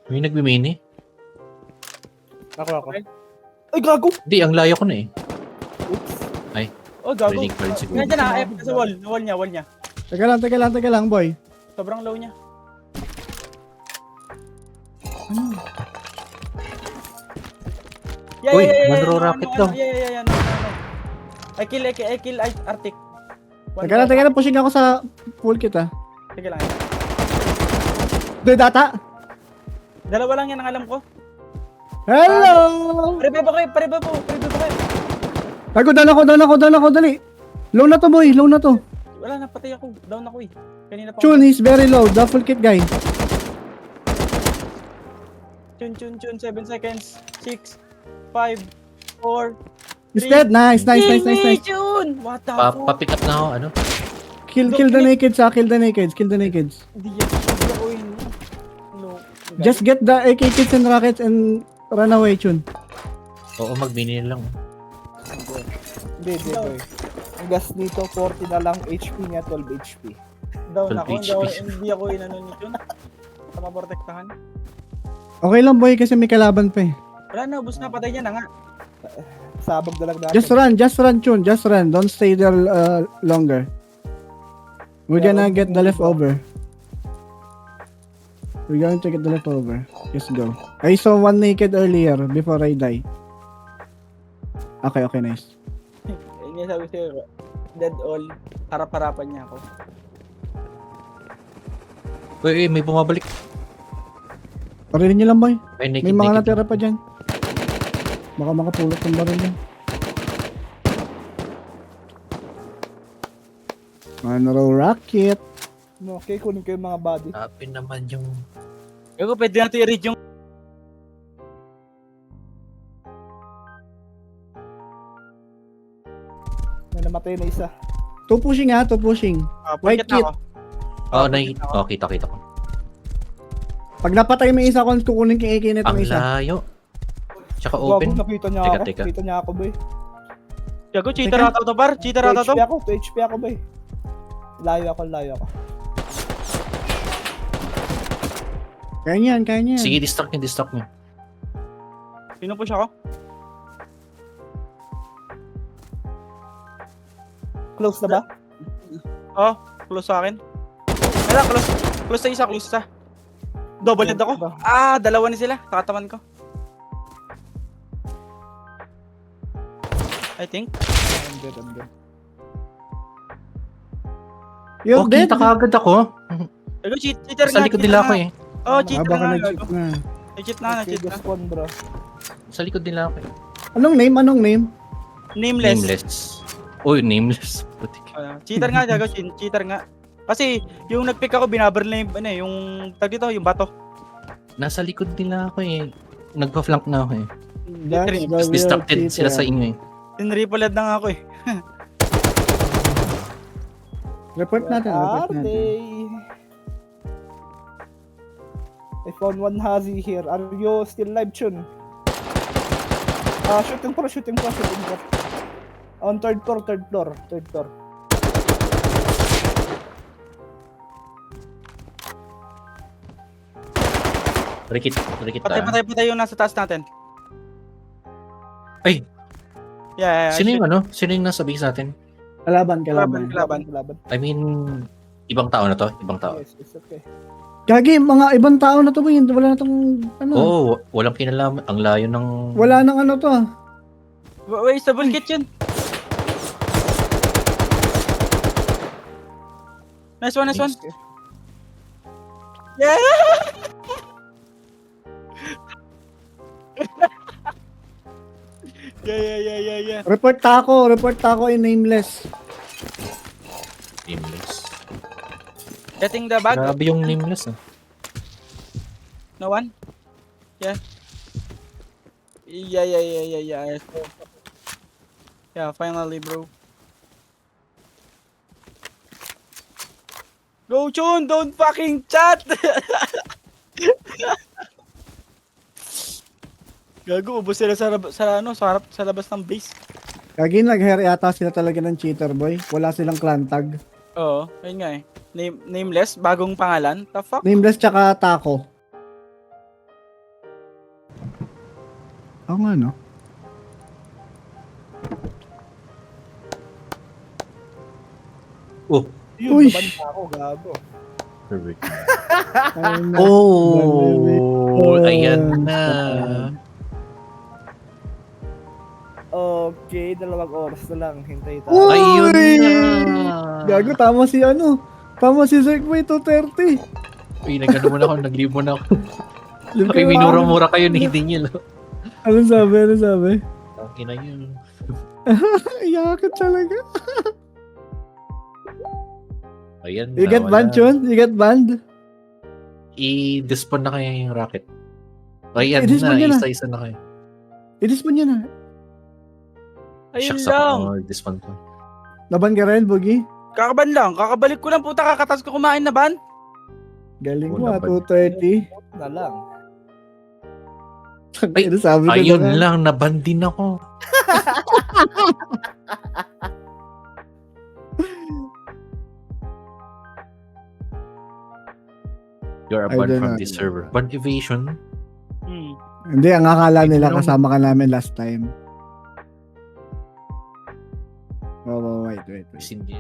May nagmimini? Ako. Okay. Ay, gago! Hindi, ang layo ko na eh. Oops. Ay, Oh, gago. rinig pa rin siguro. Nandiyan na, F sa wall niya. Teka lang, boy. Sobrang low niya. Ano? Uy, one-row rocket daw. Yeah. No. I kill Arctic. Teka lang, pushing ako sa full kit ah. Sige lang. Doy data! Dalawa lang yan ang alam ko. Hello! Pare ba po? Tago, down ako, dali. Low na to, boy, Wala, napatay ako. Down ako eh. Kanina pa. Chun, he's very low, the full kit guy. Chun. 7 seconds. 6, 5, 4. He's dead, nice. Chun! What the fuck? Papick up na ako, ano? Kill the nakeds ah, kill the nakeds. Hindi ako yun. No. Just get the AK kits and rockets and run away, Chun. Oo, mag-mini lang. Hindi, boy. Ang gas nito, 40 na lang. HP niya, 12 HP. Down ako. HP. Hindi ako inano ni Chun. Sa maprotektahan. Okay lang, boy, kasi may kalaban pa eh. Wala na, ubus na. Patay niya na nga. Sabag na lang natin. Just run, Chun, just run. Don't stay there longer. We're gonna get the leftover. We're going to get the leftover. Just go. I saw one naked earlier before I die. Okay, nice. Yun yung sabi sa'yo. Dead all. Harap-harapan niya ako. Uy, may bumabalik. Parilin niyo lang, boy. Ay, naked, May mga naked. natira pa dyan. Baka makapulot ng baril niya. One-row rocket. Okay, kunin ko yung mga body. Happy naman yung... Gago, pwede natin i-read yung... May namatay na isa. Two pushing. Right Pagkat na ako. Oo, kita ko. Pag napatay mo isa ko, kukunin kay AK nito Ang isa. layo. Tsaka Gago, open. nakita niya Teka, ako. teka. Nakita niya ako, boy. Gago, cheater ata to, bar. Cheater 2 ata to. HP ako, 2 HP ako, boy. Layo ako. Kaya niyan. Sige, distract nyo. Pinupush ako. Close na ba? Oh, close sa akin. Wala, close. Close sa isa. Double head ako. Dalawa ni sila. Takatawan ko. I think. I'm dead. You're Oh, dead. kita kaagad ako. Gago, cheater Sa likod nila ako eh. Oh, cheater Baka nga. nag-cheat Gago. na. Cheat na. Okay, just one, bro. Sa likod nila ako eh. Anong name? Nameless. Nameless. Uy, nameless. Putik. Cheater nga, gago. Cheater nga. Kasi, yung nag-pick ako, binabaril na yung tag dito, yung bato. Nasa likod nila ako eh. Nagpa-flank na ako eh. That's Three. the Tapos real distracted sila sa cheater. inyo eh. Tinripolad na nga ako eh. Report natin. Arte. I found one Hazi here. Are you still live, Chun? Shooting pro. On third floor. Rikit Patay yung nasa taas natin. Ay! Yeah. Sino yung nasa base natin? Kalaban. Kalaban. I mean, ibang tao na to? Ibang tao? Yes, it's okay. Gagi, mga ibang tao na to, boy. Wala na tong, Oo, walang kinalaman. Ang layo ng... Wala nang ano to. Wait, sa bullkit yun. Nice one. Yeah! Yeah. Report tako in nameless. Nameless. Getting the bag? Grabe yung nameless ah. No one? Yeah. Yeah. Yeah, finally, bro. Go, Chun! Don't fucking chat! Gago, ubos sila sa labas ng base. Gagi, nag-hire yata sila talaga ng cheater, boy. Wala silang clan tag. Oo, ayun nga eh. Nameless, bagong pangalan. The fuck? Nameless tsaka tako. Ako nga, no? Oh, Yun, Uy! naban pa ako, gago. perfect. Ayun na. Oh, ayan na. Okay, 2 oras na lang. Hintay tayo. Uy! Ayun na. Gago, tama si ano. Tama si Zekboy 230. Uy, nagano muna ako, naglibo na ako. Live Uy, kayo, minura-mura kayo ni Daniel. Anong sabi? Anong sabi? Okay na yun. Iyakat talaga. Ayan na. You get banned, Chun? You get banned? I-despawn na kaya yung rocket. Ayan I-despawn na, niya na. isa-isa na kayo. I-despawn niya na. Ayun Shucks lang. ako, despawn ko. Laban ka rin, Bogi? Kakaban lang. Kakabalik ko lang puta. Kakatas ko kumain na ban. Galing mo, Wala 230. Na lang. Ay, Ano sabi ko Ayun na nga? lang, naban din ako. You're a I ban don't from know. this server. Ban evasion? Hindi, ang akala nila Tignan mo. kasama ka namin last time. Oh, wait. Hindi.